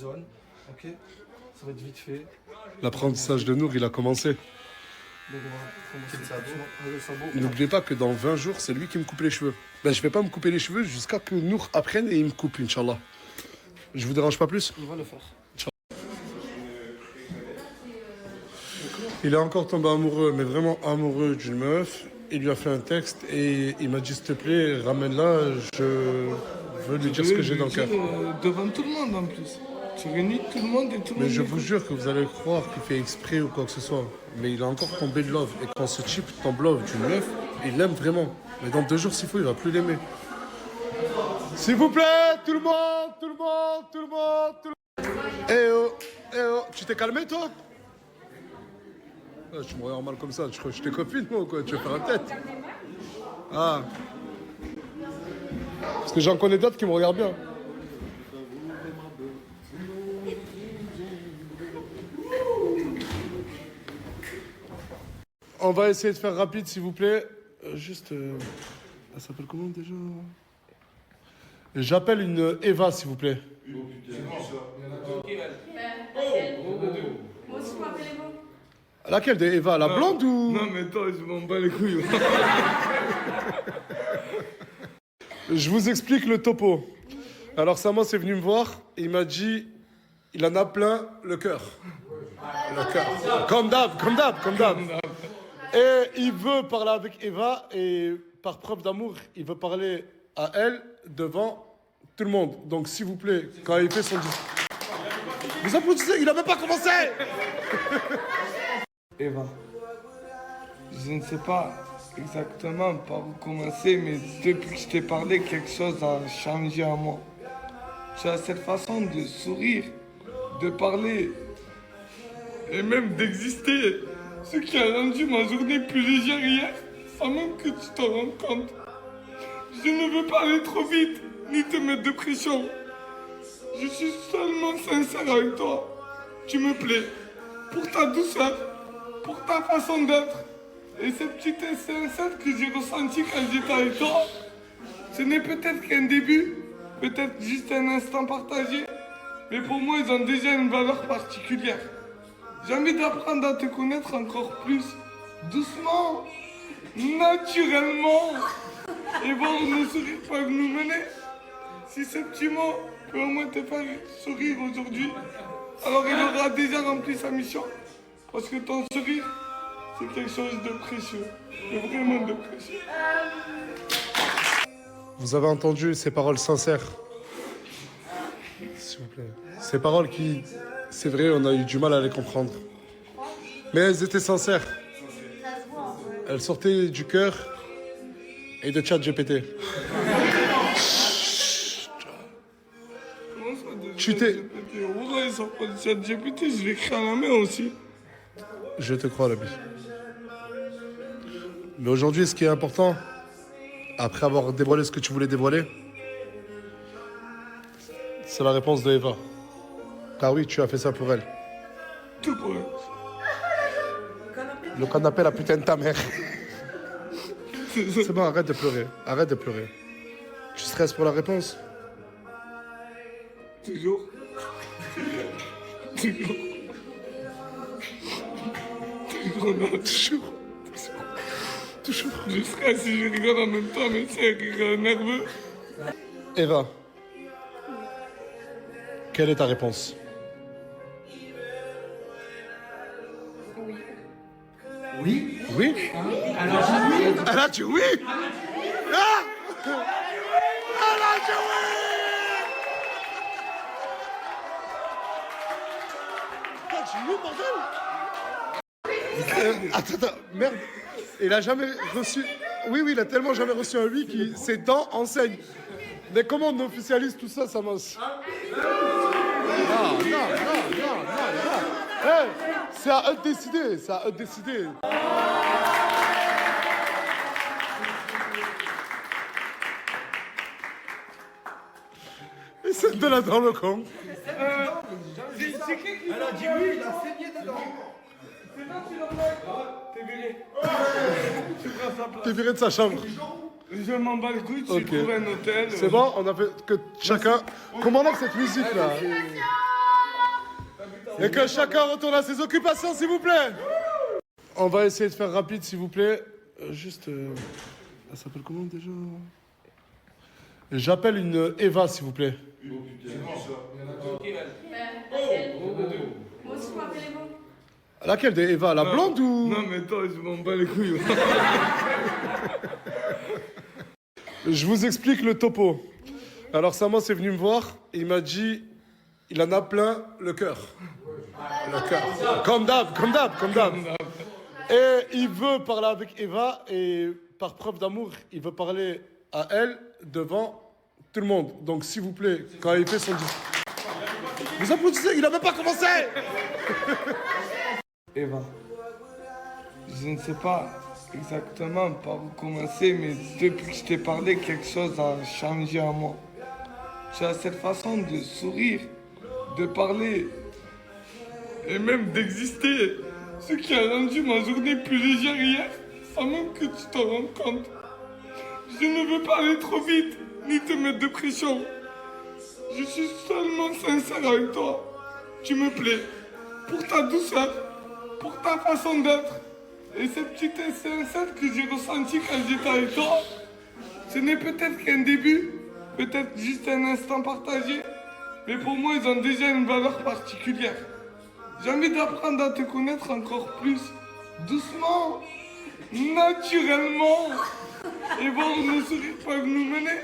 zone. Ok. Ça va être vite fait. L'apprentissage de Nour, il a commencé. Donc on va commencer le sabot. N'oubliez pas que dans 20 jours, c'est lui qui me coupe les cheveux. Ben, je vais pas me couper les cheveux jusqu'à que Nour apprenne et il me coupe, Inch'Allah. Je vous dérange pas plus? Il va le faire. Il est encore tombé amoureux, mais vraiment amoureux d'une meuf. Il lui a fait un texte et il m'a dit, s'il te plaît, ramène-la, je veux lui dire ce que j'ai dans le cœur. Devant tout le monde en plus. Tu réunis tout le monde et tout le monde. Mais je vous jure que vous allez croire qu'il fait exprès ou quoi que ce soit. Mais il a encore tombé de love. Et quand ce type tombe love d'une meuf, il l'aime vraiment. Mais dans 2 jours, s'il faut, il va plus l'aimer. S'il vous plaît, tout le monde, tout le monde, tout le monde, tout le monde. Eh oh, tu t'es calmé toi? Ah, tu me regardes mal comme ça, tu crois que je t'ai copine moi ou quoi? Tu veux faire la tête? Ah. Parce que j'en connais d'autres qui me regardent bien. On va essayer de faire rapide, s'il vous plaît. Elle s'appelle comment déjà? J'appelle une Eva, s'il vous plaît. Moi aussi, je m'appelle Eva. Laquelle de Eva? La blonde ou? Non, mais toi, je m'en bats les couilles. Je vous explique le topo. Alors, Sama c'est venu me voir et il m'a dit il en a plein le cœur. Le cœur. Comme d'hab, comme d'hab, comme d'hab. Et il veut parler avec Eva et par preuve d'amour, il veut parler à elle devant tout le monde. Donc, s'il vous plaît, quand il fait son discours. Vous applaudissez, il n'a même pas commencé! Eva, je ne sais pas exactement par où commencer, mais depuis que je t'ai parlé, quelque chose a changé en moi. Tu as cette façon de sourire, de parler et même d'exister. Ce qui a rendu ma journée plus légère hier, sans même que tu t'en rendes compte. Je ne veux pas aller trop vite, ni te mettre de pression. Je suis seulement sincère avec toi. Tu me plais. Pour ta douceur, pour ta façon d'être. Et cette petite étincelle que j'ai ressentie quand j'étais avec toi, ce n'est peut-être qu'un début, peut-être juste un instant partagé, mais pour moi, ils ont déjà une valeur particulière. J'ai envie d'apprendre à te connaître encore plus, doucement, naturellement, et voir où nos sourires peuvent nous mener. Si ce petit mot peut au moins te faire sourire aujourd'hui, alors il aura déjà rempli sa mission. Parce que ton sourire, c'est quelque chose de précieux, de vraiment de précieux. Vous avez entendu ces paroles sincères? S'il vous plaît. Ces paroles qui, c'est vrai, on a eu du mal à les comprendre. Mais elles étaient sincères. Elles sortaient du cœur et de ChatGPT. Comment ça, de Tu t'es... ChatGPT? Ouais, ça prend de ChatGPT, je l'écris à la main aussi. Je te crois, l'ami. Mais aujourd'hui, ce qui est important, après avoir dévoilé ce que tu voulais dévoiler, c'est la réponse de Eva. Car oui, tu as fait ça pour elle. Tout pour elle. Le canapé, la putain de ta mère. C'est bon, arrête de pleurer. Arrête de pleurer. Tu stresses pour la réponse? Toujours. Toujours. Toujours. Toujours. Je serais si je rigole en même temps, mais c'est un rire nerveux. Eva, quelle est ta réponse? Oui. Oui? Alors j'ai oui. Elle a dit oui! Ah! Elle a dit oui! T'as dit oui, bordel? Attends, merde. Il a jamais reçu... Oui, il a tellement jamais reçu un oui qui ses dents enseignent. Mais comment on officialise tout ça, Samos? Non. Hey, c'est à eux de décider, c'est à eux de décider. Et c'est de là dans le con. C'est qui Elle a dit oui, il a saigné dedans. C'est toi qui l'as fait. T'es viré. Tu prends sa place. T'es viré de sa chambre. Je m'en bats les couilles, tu Ok. trouves un hôtel. C'est bon, on a fait que chacun... Comment on a cette musique là? Et que chacun retourne à ses occupations, s'il vous plaît. On va essayer de faire rapide, s'il vous plaît. Elle s'appelle comment déjà? J'appelle une Eva, s'il vous plaît. Moi aussi, je m'appelle Eva. Laquelle des Eva? La blonde ou... Non, mais toi, je m'en bats les couilles. Je vous explique le topo. Alors Samo c'est venu me voir et il m'a dit, il en a plein le cœur. Le cœur. Comme d'hab, comme d'hab, comme d'hab. Et il veut parler avec Eva et par preuve d'amour, il veut parler à elle devant tout le monde. Donc s'il vous plaît, quand il fait son discours... Vous applaudissez, il n'a même pas commencé. Eva, je ne sais pas exactement par où commencer, mais depuis que je t'ai parlé, quelque chose a changé en moi. Tu as cette façon de sourire, de parler et même d'exister. Ce qui a rendu ma journée plus légère hier, sans même que tu t'en rendes compte. Je ne veux pas aller trop vite, ni te mettre de pression. Je suis seulement sincère avec toi. Tu me plais. Pour ta douceur, pour ta façon d'être. Et cette petite étincelle que j'ai ressentie quand j'étais avec toi, ce n'est peut-être qu'un début, peut-être juste un instant partagé, mais pour moi, ils ont déjà une valeur particulière. J'ai envie d'apprendre à te connaître encore plus, doucement, naturellement, et voir où nos sourires peuvent nous mener.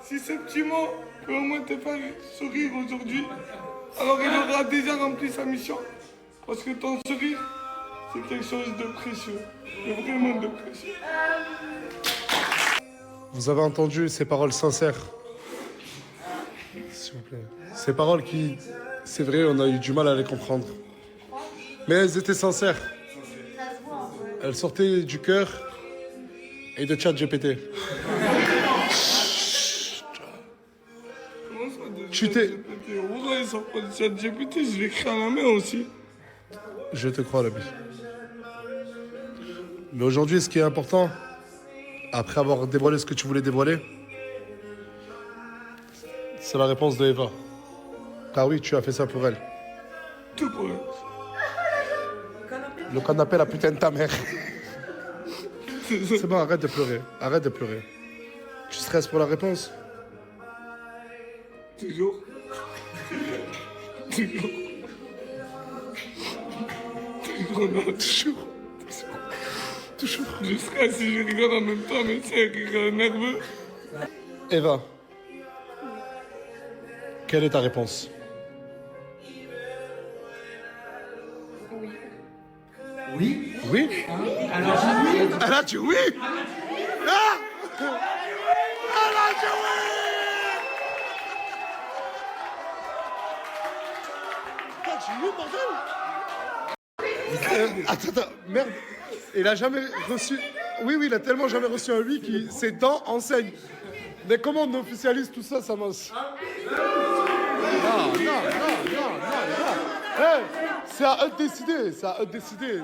Si ce petit mot peut au moins te faire sourire aujourd'hui, alors il aura déjà rempli sa mission. Parce que ton sourire, c'est quelque chose de précieux, de vraiment de précieux. Vous avez entendu ces paroles sincères. S'il vous plaît. Ces paroles qui, c'est vrai, on a eu du mal à les comprendre. Mais elles étaient sincères. Elles sortaient du cœur et de ChatGPT. Comment ça, de Tu t'es- ChatGPT? Pourquoi ils sont pas de ChatGPT? Je l'écris à la main aussi. Je te crois, l'ami. Mais aujourd'hui, ce qui est important, après avoir dévoilé ce que tu voulais dévoiler, c'est la réponse de Eva. Car oui, tu as fait ça pour elle. Tout pour eux. Le canapé, la putain de ta mère. C'est ça. C'est bon, arrête de pleurer. Arrête de pleurer. Tu stresses pour la réponse? Toujours. Toujours. Toujours, non. Toujours. Toujours. Je stresse si je rigole en même temps, mais c'est un rire nerveux. Eva, quelle est ta réponse? Oui. Oui? Alors j'ai oui. Elle a dit oui! Ah! Elle a dit oui! T'as dit oui, bordel! Attends, merde. Il a jamais reçu... Oui, il a tellement jamais reçu un oui qui ses dents enseignent. Mais comment on officialise tout ça, Samos? Non. Hey, c'est à eux de décider, c'est à eux de décider.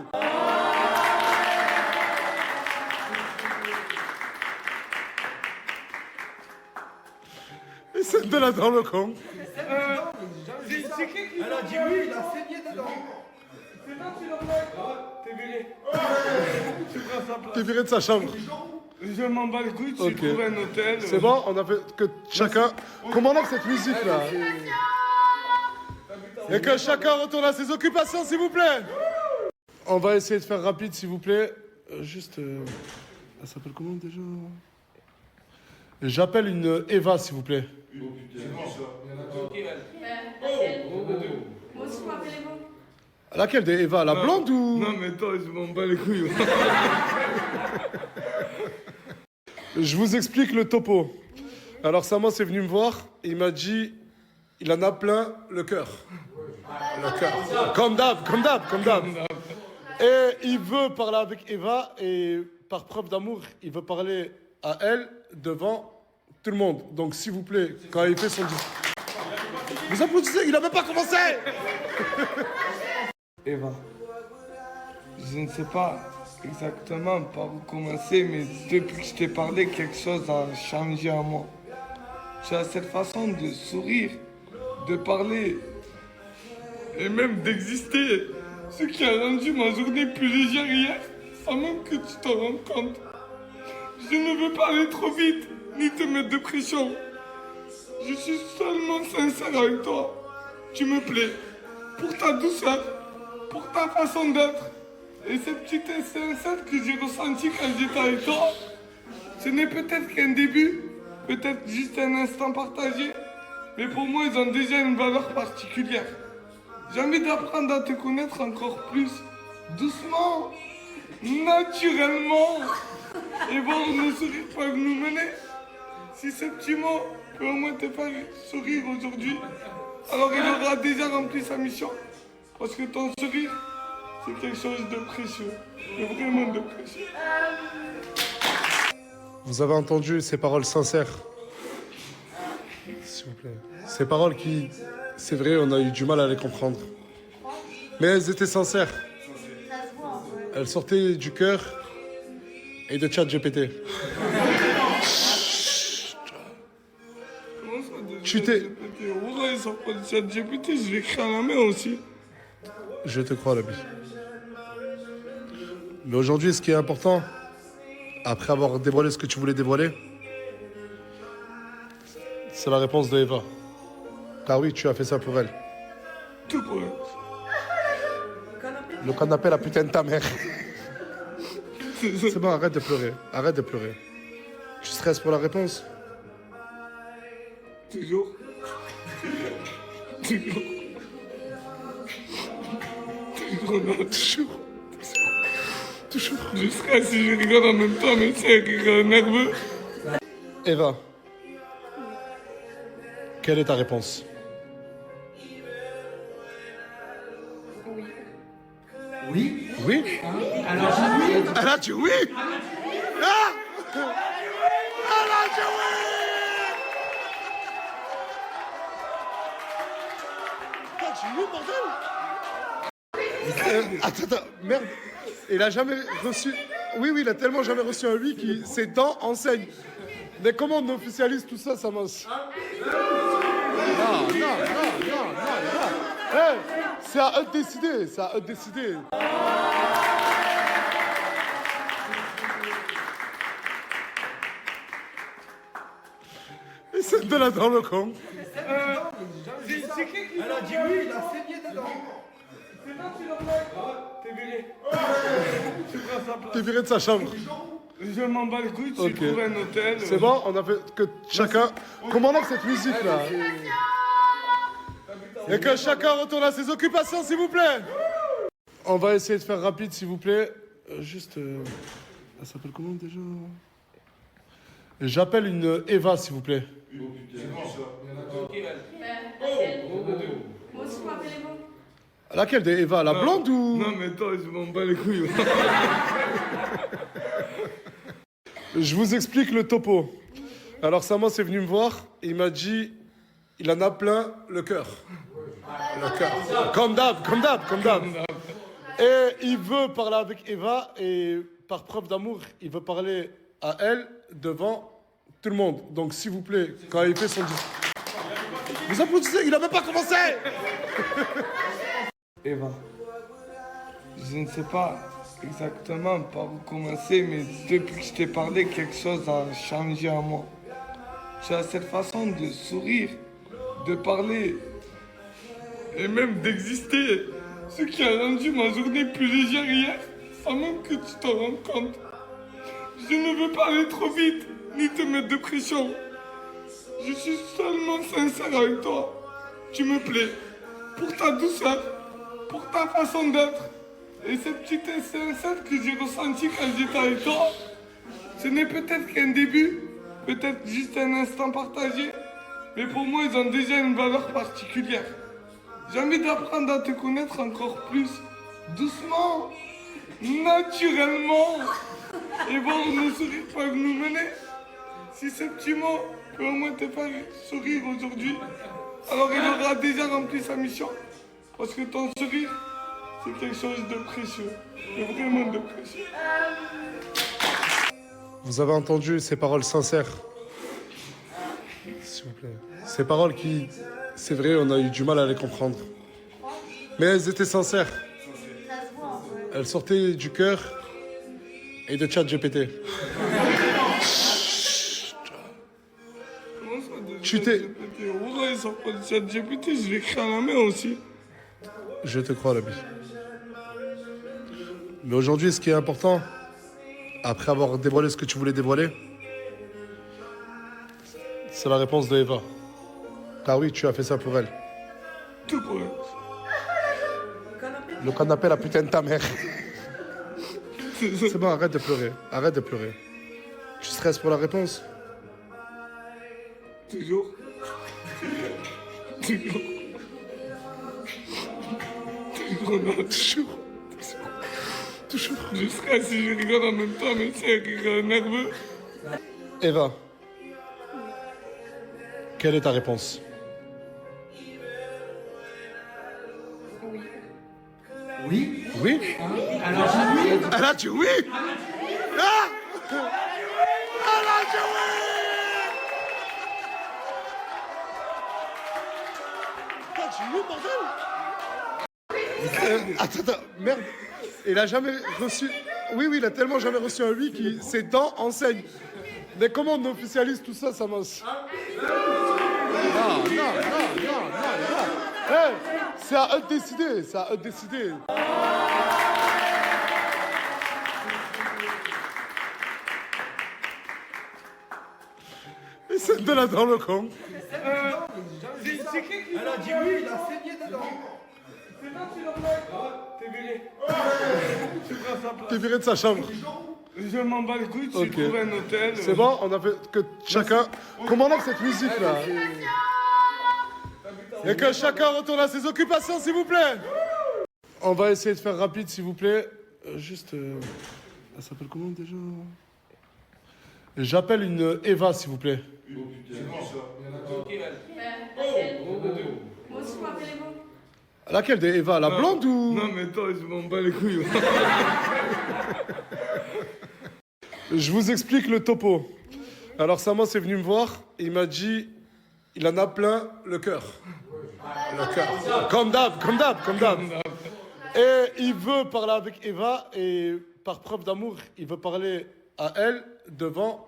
Et c'est de là dans le con. Elle a dit oui, il a saigné dedans. C'est toi qui l'as. T'es viré. Tu prends sa place. T'es viré de sa chambre. Je m'en bats les couilles, tu Ok. trouves un hôtel. C'est bon, on a fait que chacun... Comment on a cette musique là? Et que chacun retourne à ses occupations, s'il vous plaît. On va essayer de faire rapide, s'il vous plaît. Elle s'appelle comment déjà? J'appelle une Eva, s'il vous plaît. Moi aussi, je m'appelle Eva. Laquelle des Eva? La blonde ou... Non, mais toi, je m'en bats les couilles. Je vous explique le topo. Alors Samo c'est venu me voir et il m'a dit, il en a plein le cœur. Le cœur. Comme d'hab, comme d'hab, comme d'hab. Et il veut parler avec Eva et par preuve d'amour, il veut parler à elle devant tout le monde. Donc s'il vous plaît, quand il fait son discours... Vous applaudissez, il n'a même pas commencé. Eva, je ne sais pas exactement par où commencer, mais depuis que je t'ai parlé, quelque chose a changé en moi. Tu as cette façon de sourire, de parler et même d'exister. Ce qui a rendu ma journée plus légère hier, sans même que tu t'en rendes compte. Je ne veux pas aller trop vite, ni te mettre de pression. Je suis seulement sincère avec toi. Tu me plais. Pour ta douceur, pour ta façon d'être. Et cette petite étincelle que j'ai ressentie quand j'étais avec toi, ce n'est peut-être qu'un début, peut-être juste un instant partagé, mais pour moi, ils ont déjà une valeur particulière. J'ai envie d'apprendre à te connaître encore plus, doucement, naturellement, et voir où nos sourires peuvent nous mener. Si ce petit mot peut au moins te faire sourire aujourd'hui, alors il aura déjà rempli sa mission. Parce que ton sourire, c'est quelque chose de précieux, de vraiment de précieux. Vous avez entendu ces paroles sincères? S'il vous plaît. Ces paroles qui, c'est vrai, on a eu du mal à les comprendre. Mais elles étaient sincères. Elles sortaient du cœur et de ChatGPT. Comment ça, de Tu t'es- ChatGPT? Ouais, ils sont pas de ChatGPT, je l'écris à la main aussi. Je te crois, l'ami. Mais aujourd'hui, ce qui est important, après avoir dévoilé ce que tu voulais dévoiler, c'est la réponse de Eva. Car oui, tu as fait ça pour elle. Tout pour elle. Le canapé, la putain de ta mère. C'est bon, arrête de pleurer. Arrête de pleurer. Tu stresses pour la réponse? Toujours. Toujours. Toujours. Toujours. Je serais si je rigole en même temps, mais c'est un rire nerveux. Eva, quelle est ta réponse? Oui. Oui? Alors, j'ai dit oui. Elle a dit oui! Ah! Elle a dit oui! T'as dit oui, bordel! Attends, merde. Il a jamais reçu... Oui, il a tellement jamais reçu un oui qui ses dents enseignent. Mais comment on officialise tout ça, Samos? Non. Hey, c'est à eux de décider, c'est à eux de décider. Et c'est de là dans le con. Elle a dit oui, il a saigné dedans. C'est toi qui l'as fait. T'es viré. Tu prends sa place. T'es viré de sa chambre. Je m'en bats les couilles, tu Ok. trouves un hôtel. C'est bon, on a fait que chacun... Comment on a cette musique là? Et que chacun retourne à ses occupations, s'il vous plaît. On va essayer de faire rapide, s'il vous plaît. Elle s'appelle comment déjà? J'appelle une Eva, s'il vous plaît. Moi aussi, je m'appelle Eva. Laquelle de Eva? La blonde ou... Non, mais toi, je m'en bats les couilles. Je vous explique le topo. Alors Samos est venu me voir et il m'a dit, il en a plein le cœur. Le cœur. Comme d'hab. Et il veut parler avec Eva et par preuve d'amour, il veut parler à elle devant tout le monde. Donc s'il vous plaît, quand il fait son discours... Vous applaudissez, il n'a même pas commencé. Eva, je ne sais pas exactement par où commencer, mais depuis que je t'ai parlé, quelque chose a changé en moi. Tu as cette façon de sourire, de parler et même d'exister. Ce qui a rendu ma journée plus légère hier, sans même que tu t'en rendes compte. Je ne veux pas aller trop vite, ni te mettre de pression. Je suis seulement sincère avec toi. Tu me plais. Pour ta douceur, pour ta façon d'être. Et cette petite étincelle que j'ai ressentie quand j'étais avec toi, ce n'est peut-être qu'un début, peut-être juste un instant partagé, mais pour moi, ils ont déjà une valeur particulière. J'ai envie d'apprendre à te connaître encore plus, doucement, naturellement, et voir où nos sourires peuvent nous mener. Si ce petit mot peut au moins te faire sourire aujourd'hui, alors il aura déjà rempli sa mission. Parce que ton sourire, c'est quelque chose de précieux, de vraiment de précieux. Vous avez entendu ces paroles sincères? S'il vous plaît. Ces paroles qui, c'est vrai, on a eu du mal à les comprendre. Mais elles étaient sincères. Ça se voit un peu. Elles sortaient du cœur et de ChatGPT. Comment ça de Tu t'es- ChatGPT? Pourquoi ils sortent pas de ChatGPT? Je l'écris à la main aussi. Je te crois, l'ami. Mais aujourd'hui, ce qui est important, après avoir dévoilé ce que tu voulais dévoiler, c'est la réponse de Eva. Car oui, tu as fait ça pour elle. Tout pour elle. Le canapé, la putain de ta mère. C'est bon, arrête de pleurer. Arrête de pleurer. Tu stresses pour la réponse? Toujours. Toujours. Toujours. Toujours. Je stresse et je rigole en même temps, mais c'est un rire nerveux. Eva, quelle est ta réponse? Oui. Oui? Alors j'ai oui. Elle a dit oui! Ah! Elle a dit oui! T'as dit oui, bordel? Attends, merde. Il a jamais reçu... Oui, il a tellement jamais reçu un oui qui ses dents enseignent. Mais comment on officialise tout ça, Samos? Non. Hey, c'est à eux de décider, c'est à eux de décider. Et c'est de là dans le con. C'est qui qui Elle a dit oui, il a saigné dedans. C'est toi qui l'as fait? T'es viré. Tu prends sa place. T'es viré de sa chambre. Je m'en bats les couilles, tu Ok. trouves un hôtel. C'est bon, on a fait que chacun... Comment on a cette musique là? Et que chacun retourne à ses occupations, s'il vous plaît. On va essayer de faire rapide, s'il vous plaît. Juste... Elle s'appelle comment déjà? J'appelle une Eva, s'il vous plaît. Moi aussi, je m'appelle Eva. Laquelle des Eva? La blonde ou... Non, mais toi, je m'en bats les couilles. Je vous explique le topo. Alors Samos est venu me voir et il m'a dit, il en a plein le cœur. Le cœur. Comme d'hab. Et il veut parler avec Eva et par preuve d'amour, il veut parler à elle devant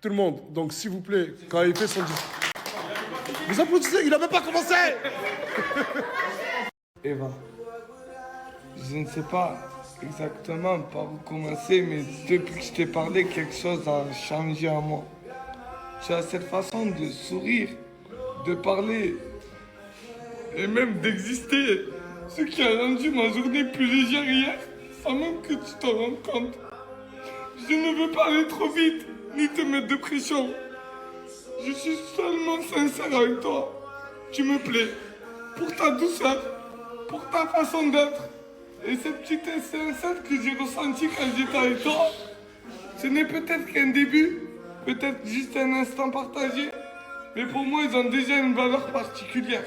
tout le monde. Donc s'il vous plaît, quand il fait son discours... Vous applaudissez, il n'a même pas commencé. Eva, je ne sais pas exactement par où commencer, mais depuis que je t'ai parlé, quelque chose a changé en moi. Tu as cette façon de sourire, de parler et même d'exister. Ce qui a rendu ma journée plus légère hier, sans même que tu t'en rendes compte. Je ne veux pas aller trop vite, ni te mettre de pression. Je suis seulement sincère avec toi. Tu me plais. Pour ta douceur, pour ta façon d'être. Et cette petite étincelle que j'ai ressentie quand j'étais avec toi, ce n'est peut-être qu'un début, peut-être juste un instant partagé, mais pour moi, ils ont déjà une valeur particulière.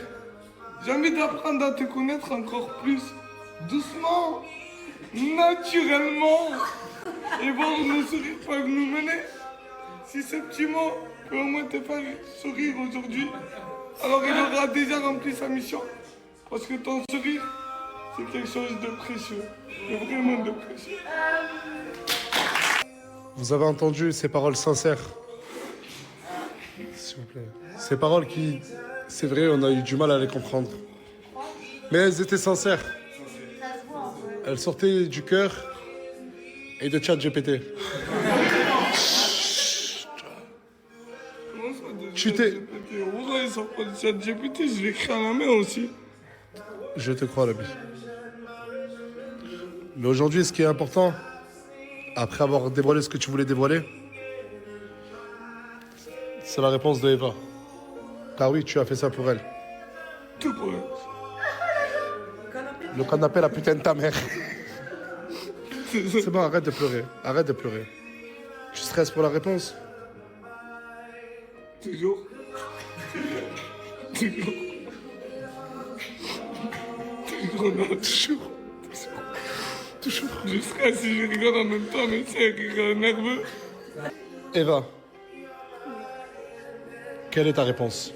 J'ai envie d'apprendre à te connaître encore plus, doucement, naturellement, et voir où nos sourires peuvent nous mener. Si ce petit mot peut au moins te faire sourire aujourd'hui, alors il aura déjà rempli sa mission. Parce que ton sourire, c'est quelque chose de précieux, de vraiment de précieux. Vous avez entendu ces paroles sincères? S'il vous plaît. Ces paroles qui, c'est vrai, on a eu du mal à les comprendre. Mais elles étaient sincères. Ça se voit un peu. Elles sortaient du cœur et de ChatGPT. Comment ça de Tu t'es- ChatGPT? Pourquoi ils sortent pas de ChatGPT? Je l'écris à la main aussi. Je te crois, l'ami. Mais aujourd'hui, ce qui est important, après avoir dévoilé ce que tu voulais dévoiler, c'est la réponse de Eva. Car oui, tu as fait ça pour elle. Tout pour elle. Le canapé, la putain de ta mère. C'est C'est bon, arrête de pleurer. Arrête de pleurer. Tu stresses pour la réponse? Toujours. Toujours. Toujours. Je stresse et je rigole en même temps, mais c'est un rire nerveux. Eva, quelle est ta réponse?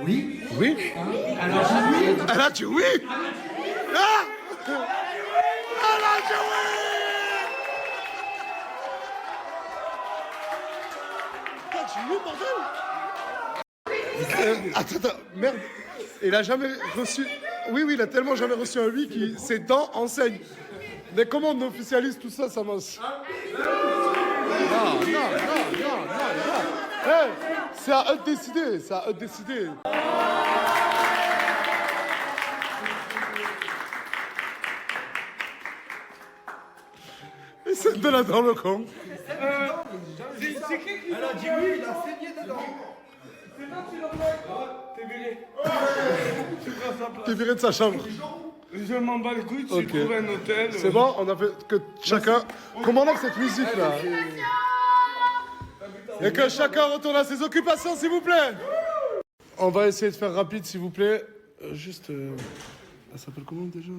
Oui. Oui. Elle a dit oui. Ah, elle a dit oui. T'as dit oui, bordel. Attends, merde. Il a jamais reçu... Oui, il a tellement jamais reçu un oui qui ses dents enseignent. Mais comment on officialise tout ça, Samos? Non. Hey, c'est à eux de décider, Et c'est de là dans le con. C'est qui qui... Elle a dit oui, il a saigné dedans. C'est toi qui l'as fait. T'es viré. Tu prends sa place. T'es viré de sa chambre. Je m'en bats les couilles, tu Ok. trouves un hôtel. C'est bon, on a fait que chacun... Comment on a cette musique là? Et que chacun retourne à ses occupations, s'il vous plaît. On va essayer de faire rapide, s'il vous plaît. Juste... Elle s'appelle comment déjà?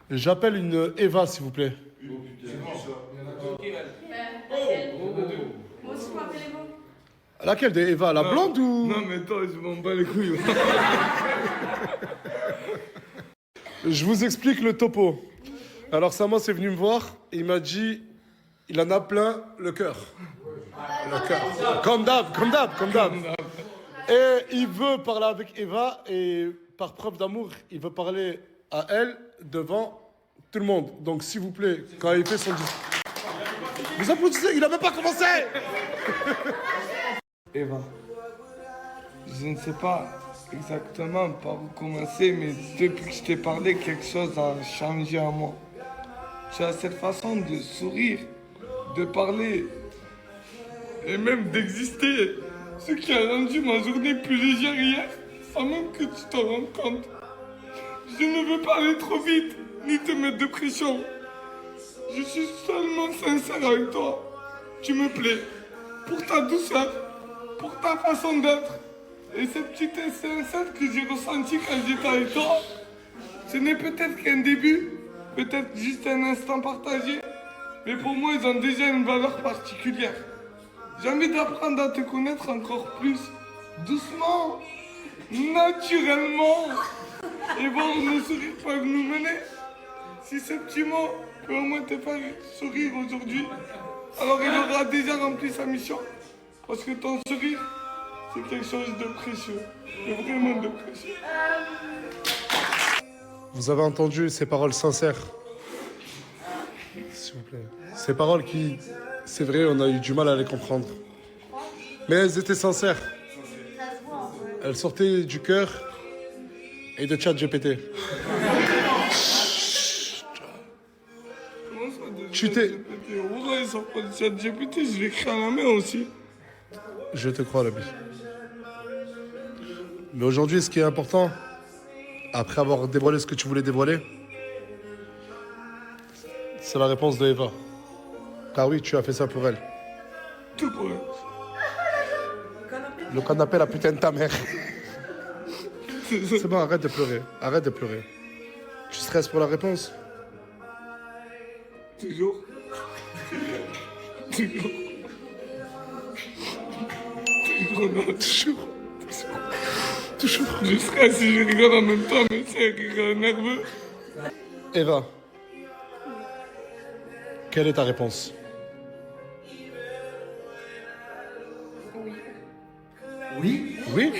J'appelle une Eva, s'il vous plaît. Moi aussi, je m'appelle Eva. Laquelle de Eva? La blonde ou... Non mais toi, je m'en bats les couilles. Je vous explique le topo. Alors Samos est venu me voir et il m'a dit, il en a plein le cœur. Le cœur. Comme d'hab. Et il veut parler avec Eva et par preuve d'amour, il veut parler à elle devant tout le monde. Donc s'il vous plaît, quand il fait son discours... Vous applaudissez, il n'a même pas commencé. Eva, je ne sais pas exactement par où commencer, mais depuis que je t'ai parlé, quelque chose a changé en moi. Tu as cette façon de sourire, de parler et même d'exister. Ce qui a rendu ma journée plus légère hier, sans même que tu t'en rendes compte. Je ne veux pas aller trop vite, ni te mettre de pression. Je suis seulement sincère avec toi. Tu me plais. Pour ta douceur, pour ta façon d'être. Et cette petite étincelle que j'ai ressentie quand j'étais avec toi, ce n'est peut-être qu'un début, peut-être juste un instant partagé, mais pour moi, ils ont déjà une valeur particulière. J'ai envie d'apprendre à te connaître encore plus, doucement, naturellement, et voir où nos sourires peuvent nous mener. Si ce petit mot peut au moins te faire sourire aujourd'hui, alors il aura déjà rempli sa mission. Parce que ton sourire, c'est quelque chose de précieux, de vraiment de précieux. Vous avez entendu ces paroles sincères. S'il vous plaît. Ces paroles qui, c'est vrai, on a eu du mal à les comprendre. Mais elles étaient sincères. Ça se voit un peu. Elles sortaient du cœur et de ChatGPT. Comment ça, de Tu t'es- ChatGPT? Pourquoi ils sortent pas de ChatGPT? Je l'écris à la main aussi. Je te crois, l'ami. Mais aujourd'hui, ce qui est important, après avoir dévoilé ce que tu voulais dévoiler, c'est la réponse de Eva. Car oui, tu as fait ça pour elle. Tout pour elle. Le canapé, la putain de ta mère. C'est bon, arrête de pleurer. Arrête de pleurer. Tu stresses pour la réponse? Toujours. Toujours. Toujours. Je stresse et je rigole en même temps, mais c'est un rire nerveux. Eva, quelle est ta réponse? Oui. Oui.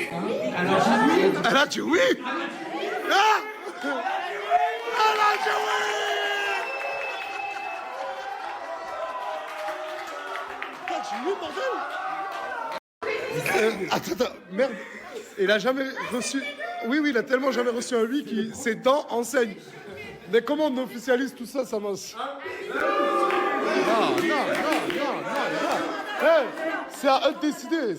Elle a dit oui. Ah, elle a dit oui. T'as dit oui, bordel. Attends, merde. Il a jamais reçu... Oui, il a tellement jamais reçu un oui qui ses dents enseignent. Mais comment on officialise tout ça, Samos? Non. Hey, c'est à eux de décider,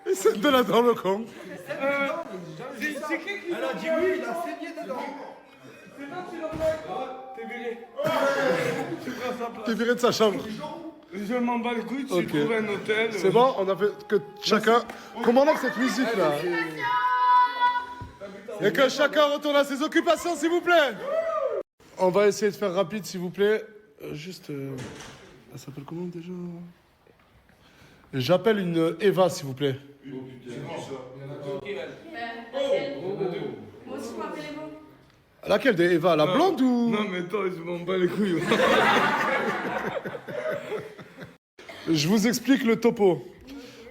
Et c'est de là dans le con. C'est qui qui... Elle a dit oui, il a saigné dedans. C'est toi qui l'as fait. T'es viré. Tu prends sa place. T'es viré de sa chambre. Je m'en bats les couilles, tu Ok. trouves un hôtel. C'est bon, on a fait que chacun... Comment on a cette musique là? Et que chacun retourne à ses occupations, s'il vous plaît. On va essayer de faire rapide, s'il vous plaît. Elle s'appelle comment déjà? J'appelle une Eva, s'il vous plaît. Laquelle Moi aussi, je m'appelle Evo. Laquelle de Eva? La blonde ou... Non, mais toi, je m'en bats les couilles. Je vous explique le topo.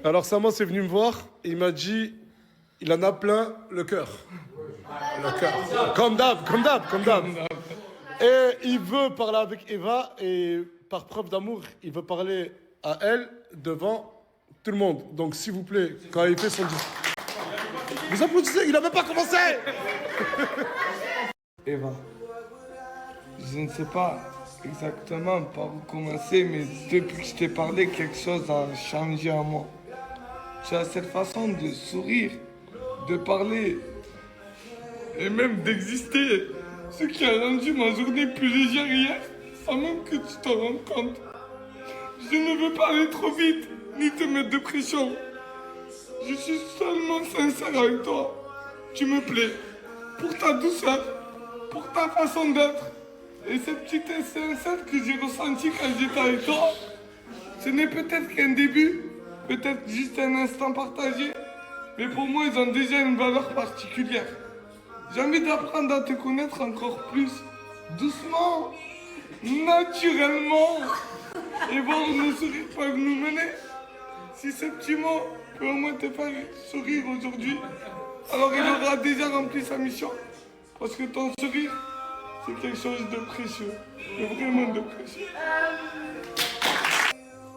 Alors Saman est venu me voir, il m'a dit, il en a plein le cœur. Le cœur. Comme d'hab, comme d'hab, comme d'hab. Et il veut parler avec Eva et par preuve d'amour, il veut parler à elle devant tout le monde. Donc s'il vous plaît, quand il fait son discours... Vous applaudissez, il n'a même pas commencé. Eva, je ne sais pas exactement par où commencer, mais depuis que je t'ai parlé, quelque chose a changé en moi. Tu as cette façon de sourire, de parler et même d'exister. Ce qui a rendu ma journée plus légère hier, sans même que tu t'en rendes compte. Je ne veux pas aller trop vite, ni te mettre de pression. Je suis seulement sincère avec toi. Tu me plais. Pour ta douceur, pour ta façon d'être. Et cette petite étincelle que j'ai ressentie quand j'étais avec toi, ce n'est peut-être qu'un début, peut-être juste un instant partagé, mais pour moi, ils ont déjà une valeur particulière. J'ai envie d'apprendre à te connaître encore plus, doucement, naturellement, et voir où nos sourires peuvent nous mener. Si ce petit mot peut au moins te faire sourire aujourd'hui, alors il aura déjà rempli sa mission. Parce que ton sourire, c'est quelque chose de précieux, de vraiment de précieux.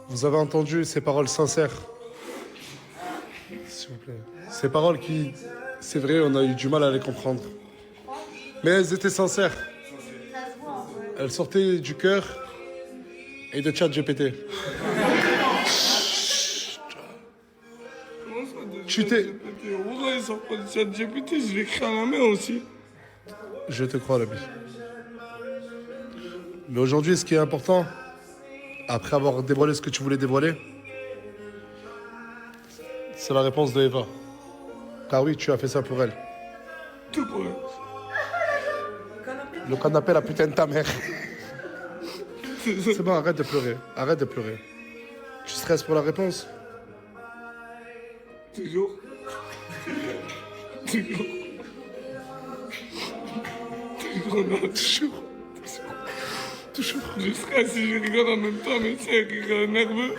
Vous avez entendu ces paroles sincères. S'il vous plaît. Ces paroles qui, c'est vrai, on a eu du mal à les comprendre. Mais elles étaient sincères. Ça se voit un peu. Elles sortaient du cœur et de ChatGPT. Comment ça, de Tu t'es- ChatGPT? Ouais, ils sont pas de ChatGPT, je l'écris à la main aussi. Je te crois, l'ami. Mais aujourd'hui, ce qui est important, après avoir dévoilé ce que tu voulais dévoiler, c'est la réponse de Eva. Car oui, tu as fait ça pour elle. Tout pour elle. Le canapé, la putain de ta mère. C'est bon, arrête de pleurer. Arrête de pleurer. Tu stresses pour la réponse? Toujours. Toujours. Toujours, non. Toujours. Toujours. Je stresse et je rigole en même temps, mais c'est un rire nerveux.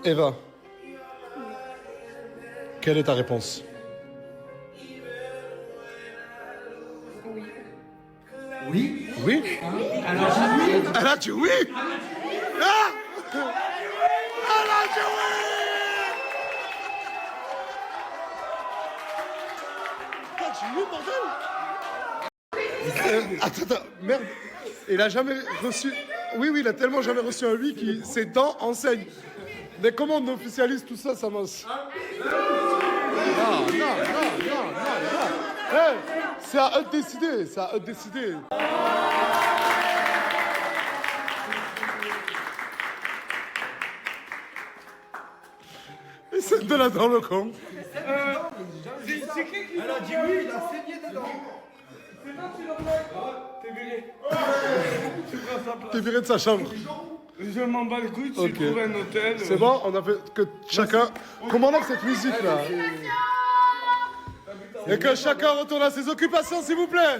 Eva, quelle est ta réponse? Oui. Oui? Elle a dit oui. Ah! Elle a dit oui. T'as dit oui, bordel? Attends, merde. Il a jamais reçu... Oui, il a tellement jamais reçu un oui qui ses dents enseignent. Mais comment on officialise tout ça, Samas? Non. Hey, c'est à eux de décider, c'est à eux de décider. Et c'est de là dans le con. C'est qui Elle a dit oui, il a saigné dedans. C'est toi qui l'as. T'es viré. Tu prends sa place. T'es viré de sa chambre. Je m'en bats les couilles, tu Ok. trouves un hôtel. C'est bon, on a fait que chacun... Comment on a cette musique là? Et que chacun retourne à ses occupations, s'il vous plaît.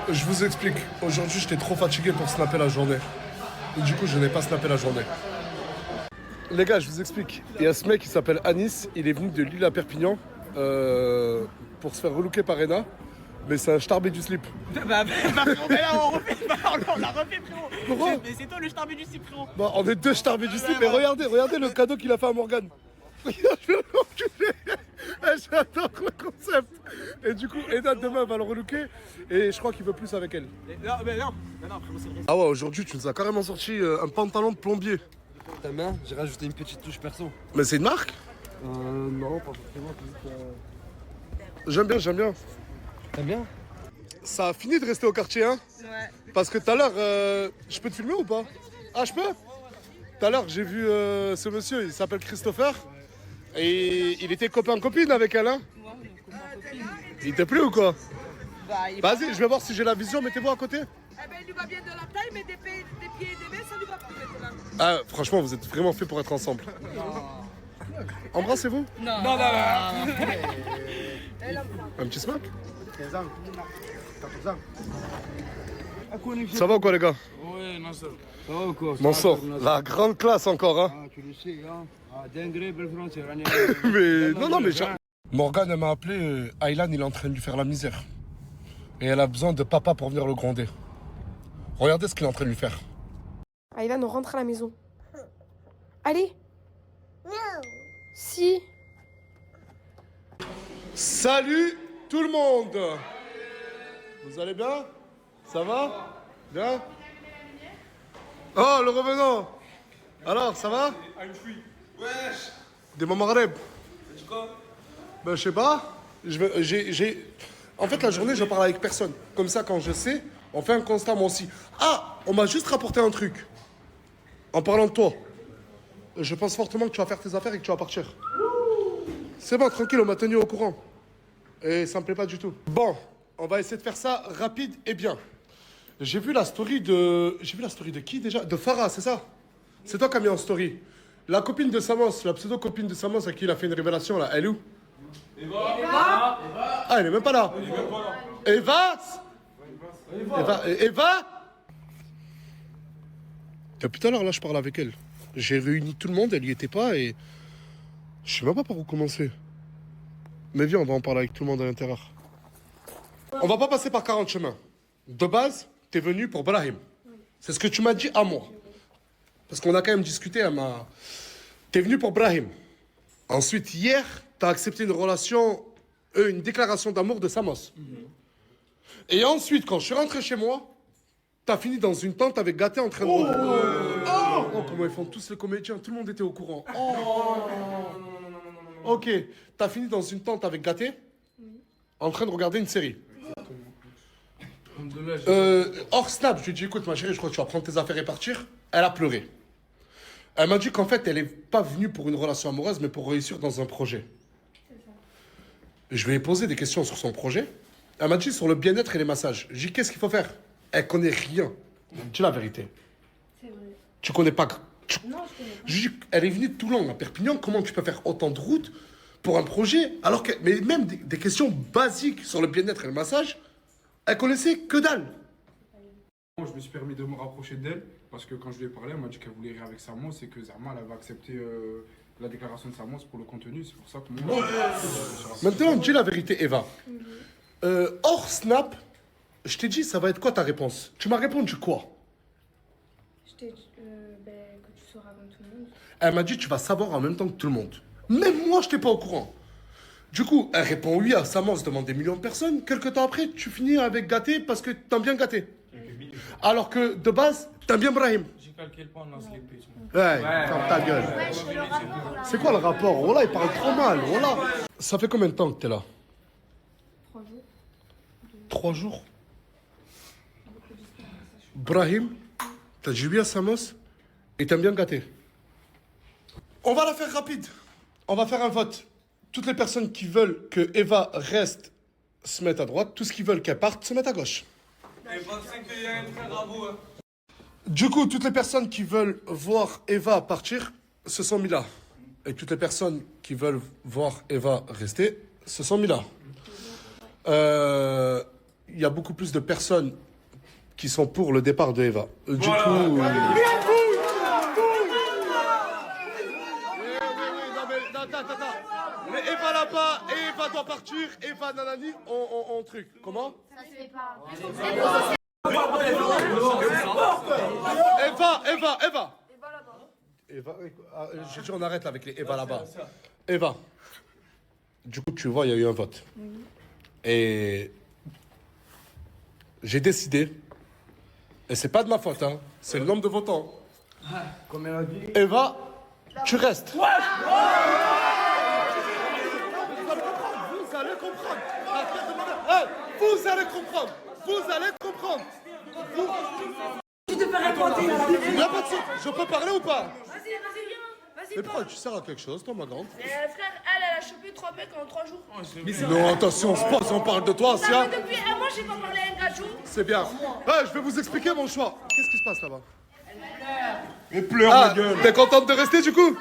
Je vous explique. Aujourd'hui, j'étais trop fatigué pour snapper la journée. Et du coup, je n'ai pas snappé la journée. Les gars, je vous explique. Il y a ce mec qui s'appelle Anis. Il est venu de Lille à Perpignan pour se faire relooker par Rena. Mais c'est un starbé du slip. Bah frérot, mais là on l'a refait frérot. Pourquoi Mais c'est toi le starbé du slip frérot. Bon, on est deux starbés du slip. Mais regardez le cadeau qu'il a fait à Morgane. Regarde, je vais l'enculer. J'adore le concept. Et du coup, Eda demain va le relooker. Et je crois qu'il veut plus avec elle. Non frérot c'est vrai. Ah ouais, aujourd'hui, tu nous as carrément sorti un pantalon de plombier. T'aimes bien? J'ai rajouté une petite touche perso. Mais c'est une marque? Non, pas forcément. J'aime bien. T'aimes bien? Ça a fini de rester au quartier, hein? Ouais. Parce que tout à l'heure, je peux te filmer ou pas? Ah, je peux? Tout à l'heure, j'ai vu ce monsieur, il s'appelle Christopher. Et il était copain-copine avec elle, hein? Moi, mon copain copine. Il t'a plu ou quoi? Bah il est Vas-y, je vais voir si j'ai la vision, mettez-vous à côté. Eh ben, il lui va bien de la taille, mais des pieds et des mains, ça lui va pas maintenant. Ah, franchement, vous êtes vraiment fait pour être ensemble. Embrassez-vous. Non, non, non. Un petit smack. 15 ans, 14 ans. Ça va ou quoi, les gars? Ouais, non, ça va ou quoi? Mon sort, la grande classe encore, hein. Ah, tu le sais, hein. Ah, dingue, belle France, Mais non, mais Morgane, elle m'a appelé. Aylan, il est en train de lui faire la misère. Et elle a besoin de papa pour venir le gronder. Regardez ce qu'il est en train de lui faire. Aylan, on rentre à la maison. Allez. Non. Si. Salut tout le monde. Vous allez bien? Ça va? Bien? Oh, le revenant. Alors, ça va? Wesh. Des mamans arabes. Tu quoi? Ben, je sais pas. En fait, la journée, je parle avec personne. Comme ça, quand je sais, on fait un constat, moi aussi. Ah, on m'a juste rapporté un truc. En parlant de toi. Je pense fortement que tu vas faire tes affaires et que tu vas partir. C'est bon, tranquille, on m'a tenu au courant. Et ça me plaît pas du tout. Bon, on va essayer de faire ça rapide et bien. J'ai vu la story de... J'ai vu la story de qui déjà? De Farah, c'est ça? C'est toi qui as mis en story. La copine de Samos, la pseudo-copine de Samos à qui il a fait une révélation là, elle est où? Eva. Ah, elle est même pas là. Eva. Depuis tout à l'heure, là, je parle avec elle. J'ai réuni tout le monde, elle y était pas et... Je sais même pas par où commencer. Mais viens, on va en parler avec tout le monde à l'intérieur. On va pas passer par 40 chemins. De base, t'es venu pour Brahim. C'est ce que tu m'as dit à moi. Parce qu'on a quand même discuté, T'es venu pour Brahim. Ensuite, hier, t'as accepté une relation, une déclaration d'amour de Samos. Et ensuite, quand je suis rentré chez moi, t'as fini dans une tente avec Gaté en train de... Oh, comment ils font tous les comédiens, tout le monde était au courant. Ok, t'as fini dans une tente avec Gaté, en train de regarder une série. Hors Snap, je lui ai dit, écoute ma chérie, je crois que tu vas prendre tes affaires et partir. Elle a pleuré. Elle m'a dit qu'en fait, elle n'est pas venue pour une relation amoureuse, mais pour réussir dans un projet. Je lui ai posé des questions sur son projet. Elle m'a dit sur le bien-être et les massages. J'ai dit, qu'est-ce qu'il faut faire? Elle connaît rien. Dis la vérité. C'est vrai. Tu connais pas... Non, je connais pas. Je dis, elle est venue de Toulon à Perpignan, comment tu peux faire autant de routes pour un projet alors que... Mais même des questions basiques sur le bien-être et le massage, elle connaissait que dalle. Je me suis permis de me rapprocher d'elle parce que quand je lui ai parlé, elle m'a dit qu'elle voulait rire avec Samos et que Zarma elle avait accepté la déclaration de Samos pour le contenu. C'est pour ça que moi. Maintenant, dis la vérité, Eva. Hors Snap, je t'ai dit, ça va être quoi ta réponse? Tu m'as répondu quoi? Je t'ai dit que tu sauras avant tout le monde. Elle m'a dit, tu vas savoir en même temps que tout le monde. Même moi, je n'étais pas au courant. Du coup, elle répond oui à Samos devant des millions de personnes. Quelques temps après, tu finis avec Gaté parce que t'aimes bien Gaté. Alors que, de base, t'aimes bien Brahim. J'ai calqué le point, on lance les pitchs. Ouais, ferme ta gueule. C'est quoi le rapport? Oh là, il parle trop mal. Oh là. Ça fait combien de temps que t'es là? 3 jours. 3 jours? Brahim, t'as dit oui à Samos et t'aimes bien Gaté. On va la faire rapide. On va faire un vote. Toutes les personnes qui veulent que Eva reste se mettent à droite. Tous ceux qui veulent qu'elle parte se mettent à gauche. Et 25 qu'il y a un frère à vous. Hein. Du coup, toutes les personnes qui veulent voir Eva partir se sont mis là. Et toutes les personnes qui veulent voir Eva rester se sont mis là. Il y a beaucoup plus de personnes qui sont pour le départ de Eva. Du coup... Mais Eva là-bas, Eva doit partir, Eva nanani, on truc. Comment? Ça se fait pas. Eva, j'ai dit on arrête là avec les Eva là-bas. Eva, du coup tu vois, il y a eu un vote. Et j'ai décidé, et c'est pas de ma faute, hein, c'est le nombre de votants. Comme elle a dit. Eva, tu restes. Vous allez comprendre. Vous allez comprendre. Vous allez comprendre. Tu te fais répondre. Il n'y a pas de souci. Je peux parler ou pas? Vas-y, viens. Vas-y, Mais pourquoi tu sers à quelque chose, toi, ma grande? frère, elle elle a chopé 3 mecs en 3 jours. Non, attention, on se pose, on parle de toi, Non, Asia. mais depuis un mois, j'ai pas parlé à un gars de jour. C'est bien. Ouais, je vais vous expliquer mon choix. Qu'est-ce qui se passe là-bas? On pleure, Ah, ma gueule. t'es contente de rester du coup?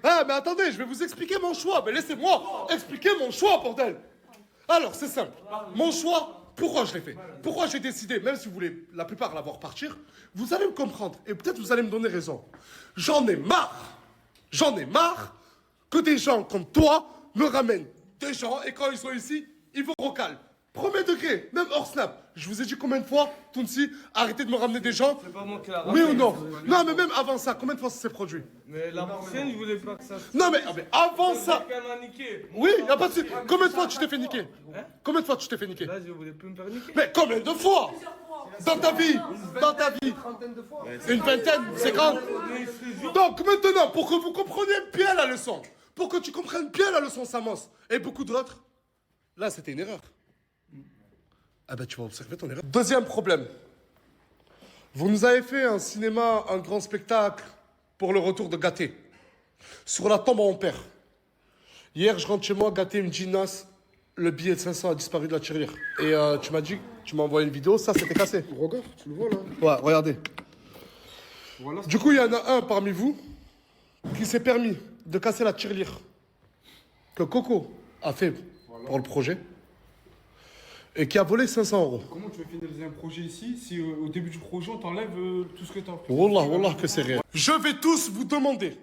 Ah, mais attendez, je vais vous expliquer mon choix. Mais laissez-moi expliquer mon choix, bordel. Alors, c'est simple. Mon choix, pourquoi je l'ai fait? Pourquoi j'ai décidé, même si vous voulez la plupart la voir partir, vous allez me comprendre. Et peut-être vous allez me donner raison. J'en ai marre que des gens comme toi me ramènent des gens et quand ils sont ici, ils vont au calme. Premier degré, même hors snap. Je vous ai dit combien de fois, Tounsi, arrêtez de me ramener des gens. C'est pas moi qui l'a Oui ramené, ou non? c'est- Non, mais même avant ça, combien de fois ça s'est produit? Mais la prochaine, je voulais pas que ça se... Non, mais avant ça. Quelqu'un m'a niqué. Oui, y a pas de souci. Combien de fois tu t'es fait niquer? Combien de fois tu t'es fait niquer? Là, je voulais plus me faire niquer. Mais combien de fois? Dans ta vie? Dans ta vie? Une vingtaine? 50? Donc maintenant, pour que vous compreniez bien la leçon, pour que tu comprennes bien la leçon, Samos, et beaucoup d'autres, là c'était une erreur. Ah ben tu vas observer ton erreur. Deuxième problème. Vous nous avez fait un cinéma, un grand spectacle pour le retour de Gâté. Sur la tombe à mon père. Hier, je rentre chez moi, Gâté me dit, Nas, le billet de 500 a disparu de la tirelire. Et tu m'as dit, tu m'as envoyé une vidéo, ça c'était cassé. Regarde, tu le vois là. Ouais, regardez. Voilà, Du coup, il y en a un parmi vous qui s'est permis de casser la tirelire que Coco a fait pour le projet et qui a volé 500 euros. comment tu veux finaliser un projet ici si au début du projet on t'enlève tout ce que t'as fait? Wallah, wallah que c'est réel. Je vais tous vous demander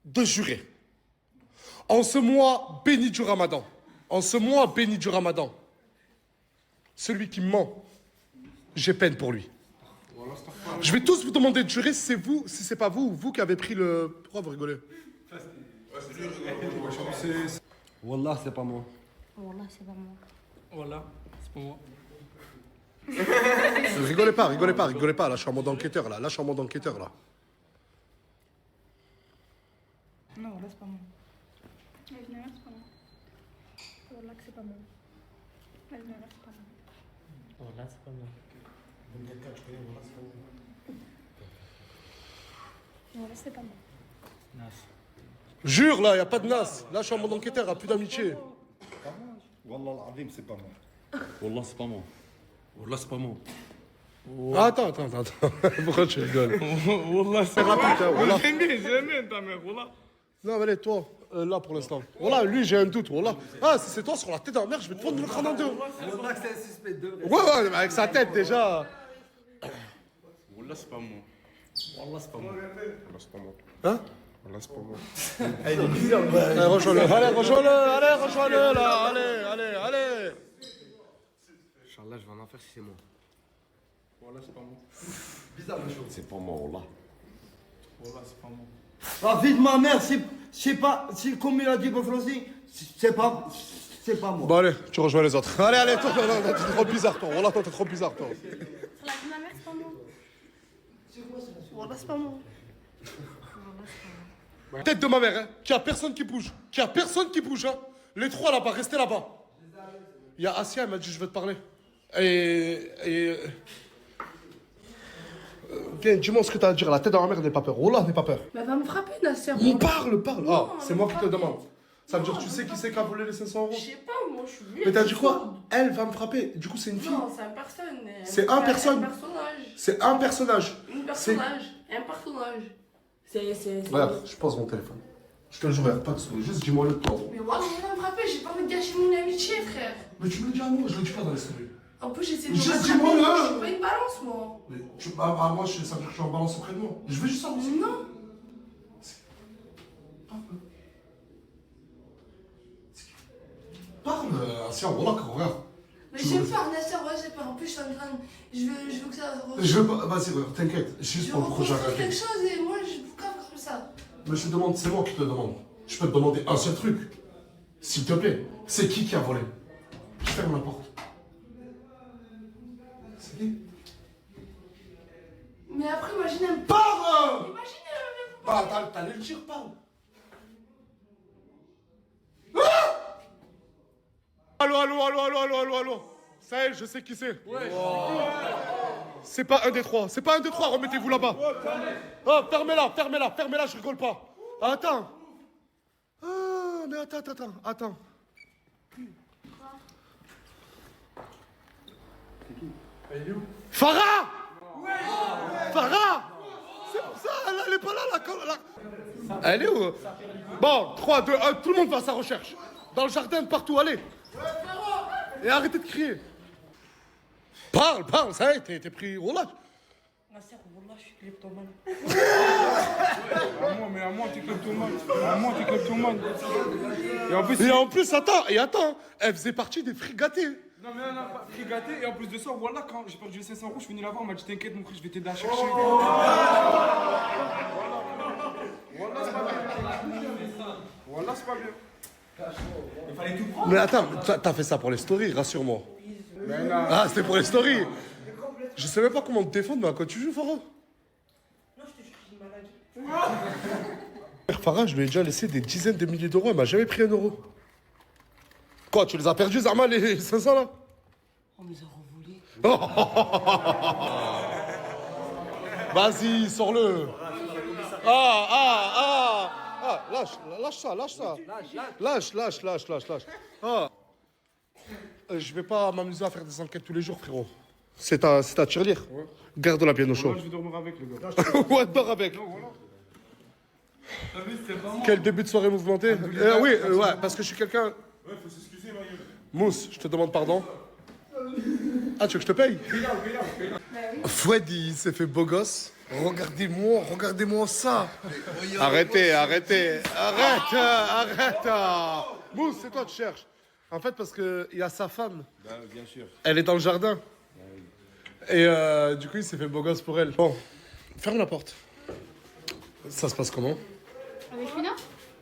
de jurer. En ce mois béni du Ramadan, celui qui ment, j'ai peine pour lui. Je vais tous vous demander de jurer si c'est vous, si c'est pas vous ou vous qui avez pris le... Pourquoi vous rigolez? Wallah, c'est pas moi. Wallah, c'est pas moi. Wallah, c'est pas moi. Rigolez pas, là je suis en mode enquêteur là, là. Non, Wallah, c'est pas moi. C'est pas moi. Wallah, c'est pas moi. C'est pas moi. Wallah, c'est pas moi. Wallah, c'est pas moi. Jure là, y a pas de nas. Là je suis en mode enquêteur, y a plus d'amitié. Wallah al-azim, c'est pas moi. Wallah, c'est pas moi. Wallah, c'est pas moi. Attends. Pourquoi tu rigoles? Wallah, c'est rapide, hein, wallah. J'aime bien ta mère, Wallah. Non mais allez, toi, là pour l'instant. Voilà, lui j'ai un doute, voilà. Ah, si c'est toi sur la tête de la mère, je vais te fondre le crâne en deux. Wallah, c'est un suspect de... Ouais, mais avec sa tête déjà. Wallah, c'est pas moi. Wallah, c'est pas moi. Hein? Wallah, c'est pas moi. Allez, rejoins-le, là, allez. Inch'Allah, je vais en faire si c'est moi. Voilà, c'est pas moi. C'est pas moi, Wallah. Voilà, c'est pas moi. La vie de ma mère, c'est pas, c'est comme il a dit en français, c'est pas moi. Bon allez, tu rejoins les autres. Allez, toi, t'es trop bizarre toi. Voilà, toi t'es trop bizarre toi. Sur la vie de ma mère, c'est pas moi. C'est quoi ça? Wallah, c'est pas moi. Tête de ma mère, hein. Qu'il y a personne qui bouge. Hein. Les trois là-bas, restez là-bas. Il y a Asia, elle m'a dit je veux te parler. Viens, dis-moi ce que t'as à dire. La tête de ma mère, n'aie pas peur. Wallah, n'aie pas peur. Mais elle va me frapper, Nasser. On parle. Non, c'est moi qui te demande. Ça veut dire tu sais qui c'est qui a volé les 500 euros? Je sais pas, moi, je suis nulle. Mais t'as dit quoi? Elle va me frapper. Du coup, c'est une fille. Non, c'est un personne. C'est un personne. Un personnage. C'est un personnage. Un personnage. C'est... Regarde, je pose mon téléphone. Je te le jure, regarde, pas de soucis. Juste dis-moi le temps. Mais voilà, elle va me frapper, j'ai pas envie de gâcher mon amitié, frère. Mais tu me le dis à moi, je le dis pas dans les stories. En plus, j'essaie de Juste me rattraper, dis-moi, là. je suis pas une balance, moi. Mais moi, ça veut dire que je suis en balance auprès de moi. Je veux juste savoir. Non. Parle, Asia, voilà, regarde. Mais j'ai peur, Nasser, ouais, j'ai peur. En plus, je suis en train de... Je veux que ça... Je veux pas. Vas-y, regarde, t'inquiète. Juste Je pour le prochain reconstruis quelque rêve. chose et moi, je vous cave comme ça. Mais je te demande, c'est moi qui te demande. Je peux te demander un seul truc. S'il te plaît, c'est qui a volé? Je ferme la porte. C'est qui? Mais après, imagine un... Parle! Imagine T'allais le dire, parle. Allô. Ça y est, je sais qui c'est. C'est pas un des trois. Remettez-vous là-bas. Oh, fermez-la, je rigole pas. Attends. Ah. non, mais attends. Farah! Farah! C'est pour ça, elle est pas là, Elle est où? Bon, 3, 2, 1, tout le monde va à sa recherche. Dans le jardin, partout, allez. Et arrêtez de crier. Parle, ça y est, t'es pris au lâche. Ma sœur, Wallah, je suis kleptomane. À moi, t'es kleptomane. Et en plus, attends, elle faisait partie des frigatés. Non, pas frigaté. Et en plus de ça, voilà, quand j'ai perdu les 500 euros, je suis venu la voir, elle m'a dit t'inquiète, mon frère, je vais t'aider à chercher. Voilà, c'est pas bien. Mais attends, t'as fait ça pour les stories, rassure-moi. Ah, c'était pour les stories. Je sais même pas comment te défendre, mais à quoi tu joues, Farah? Non, je te jure, j'ai une maladie. Farah, je lui ai déjà laissé des dizaines de milliers d'euros, elle m'a jamais pris 1 euro. Quoi, tu les as perdus, Zarma, les 500 là? On nous a revolés. Vas-y, sors-le. Lâche ça. Lâche. Je vais pas m'amuser à faire des enquêtes tous les jours, frérot. C'est ta tirelire. Ouais. Garde-la bien au chaud. Moi, je vais dormir avec, le gars. Ouais, dors avec. Quel début de soirée mouvementé. Oui, ouais, parce que je suis quelqu'un... Ouais, faut s'excuser, ma gueule. Mousse, je te demande pardon. Ah, tu veux que je te paye? Foued, il s'est fait beau gosse. Regardez-moi ça. Arrêtez. Arrête. Mousse, c'est toi que tu cherches. En fait, parce qu'il y a sa femme. Bien sûr. Elle est dans le jardin. Et du coup, il s'est fait beau gosse pour elle. Bon, ferme la porte. Ça se passe comment? Avec Luna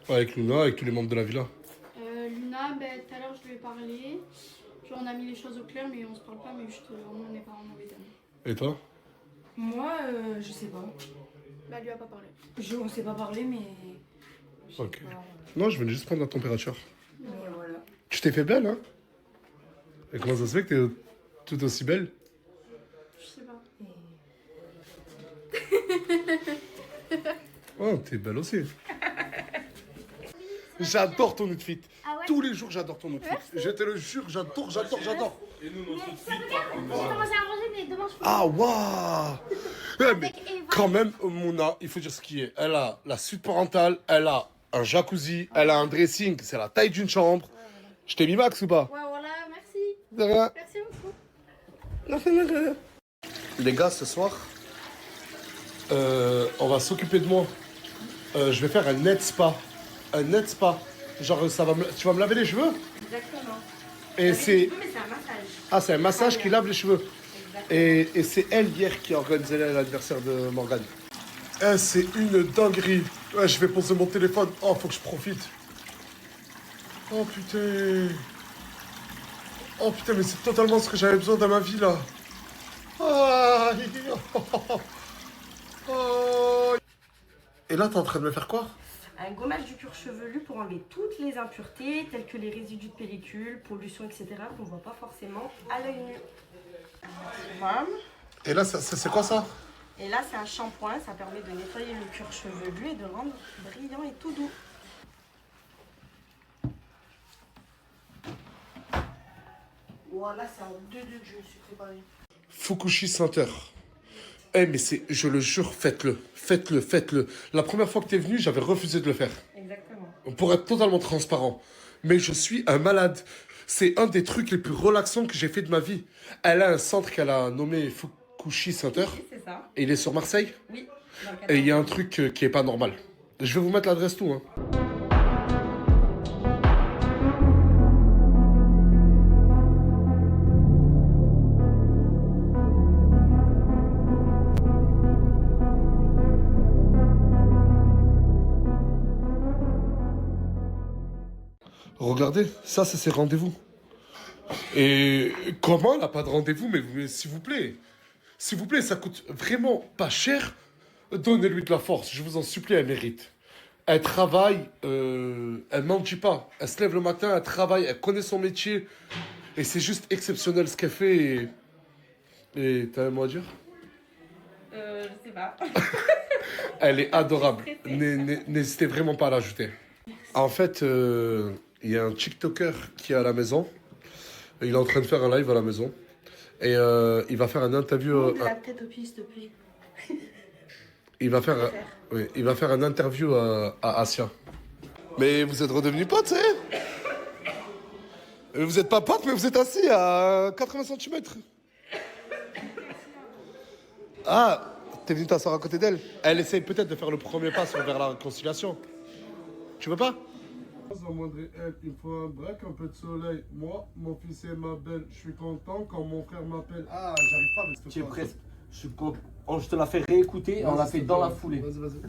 Avec Luna, avec tous les membres de la villa. Luna, tout à l'heure je lui ai parlé. Genre on a mis les choses au clair, mais on se parle pas, mais juste on n'est pas en mauvais termes. Et toi? Moi, je sais pas. Bah, elle lui a pas parlé. On s'est pas parlé, mais. Ok. Non, je venais juste prendre la température. Mais voilà. Tu t'es fait belle, hein? Et comment ça se fait que t'es tout aussi belle? Je sais pas. Oh, t'es belle aussi. J'adore ton outfit. Ah ouais? Tous les jours, j'adore ton outfit. Je te le jure, j'adore. Et nous, notre J'ai commencé à ranger, mais demain je peux. Ah, waouh! Ouais, mais Avec Eva. quand même, Mouna, il faut dire ce qui est. Elle a la suite parentale, elle a un jacuzzi, elle a un dressing, c'est la taille d'une chambre. Je t'ai mis max ou pas? Ouais, voilà, merci. De rien. Merci beaucoup. Les gars, ce soir, on va s'occuper de moi. Je vais faire un net spa. Un net spa. Genre, tu vas me laver les cheveux? Exactement. Et c'est... Mais c'est un massage. Ah, c'est un massage qui lave les cheveux. Et c'est elle hier qui a organisé l'anniversaire de Morgane. Eh, c'est une dinguerie. Ouais, je vais poser mon téléphone. Oh, faut que je profite. Oh putain. Oh putain, mais c'est totalement ce que j'avais besoin dans ma vie là. Ah. Oh. Et là, t'es en train de me faire quoi? Un gommage du cuir chevelu pour enlever toutes les impuretés, telles que les résidus de pellicule, pollution, etc., qu'on ne voit pas forcément à l'œil nu. Voilà. Et là, c'est quoi ça? Et là, c'est un shampoing, ça permet de nettoyer le cuir chevelu et de le rendre brillant et tout doux. Voilà, c'est en 2-2 que je me suis préparée. Fukushi Center. Eh, mais je le jure, faites-le. Faites-le. La première fois que t'es venu, j'avais refusé de le faire. Exactement. Pour être totalement transparent. Mais je suis un malade. C'est un des trucs les plus relaxants que j'ai fait de ma vie. Elle a un centre qu'elle a nommé Fukushi Center. Oui, c'est ça. Et il est sur Marseille. Oui. Et il y a un truc qui est pas normal. Je vais vous mettre l'adresse tout, hein. Regardez, ça c'est ses rendez-vous. Et comment elle n'a pas de rendez-vous? Mais s'il vous plaît, ça coûte vraiment pas cher. Donnez-lui de la force, je vous en supplie, elle mérite. Elle travaille, elle mentit pas. Elle se lève le matin, elle travaille, elle connaît son métier. Et c'est juste exceptionnel ce qu'elle fait. Et t'as un mot à dire? Je sais pas. Elle est adorable. N'hésitez vraiment pas à l'ajouter. En fait, il y a un TikToker qui est à la maison. Il est en train de faire un live à la maison. Et il va faire un interview. Montre la tête au pied, s'il te plaît. Il va faire un interview à Asia. Mais vous êtes redevenus potes, c'est vrai? Vous êtes pas potes, mais vous êtes assis à 80 cm. Ah, t'es venu t'asseoir à côté d'elle. Elle essaye peut-être de faire le premier pas vers la réconciliation. Tu veux pas? Il faut un break, un peu de soleil. Moi, mon fils et ma belle, je suis content quand mon frère m'appelle. Ah, j'arrive pas avec cette Tu es phrase. presque. Je te la fais réécouter et on la fait dans la foulée. Vas-y, vas-y.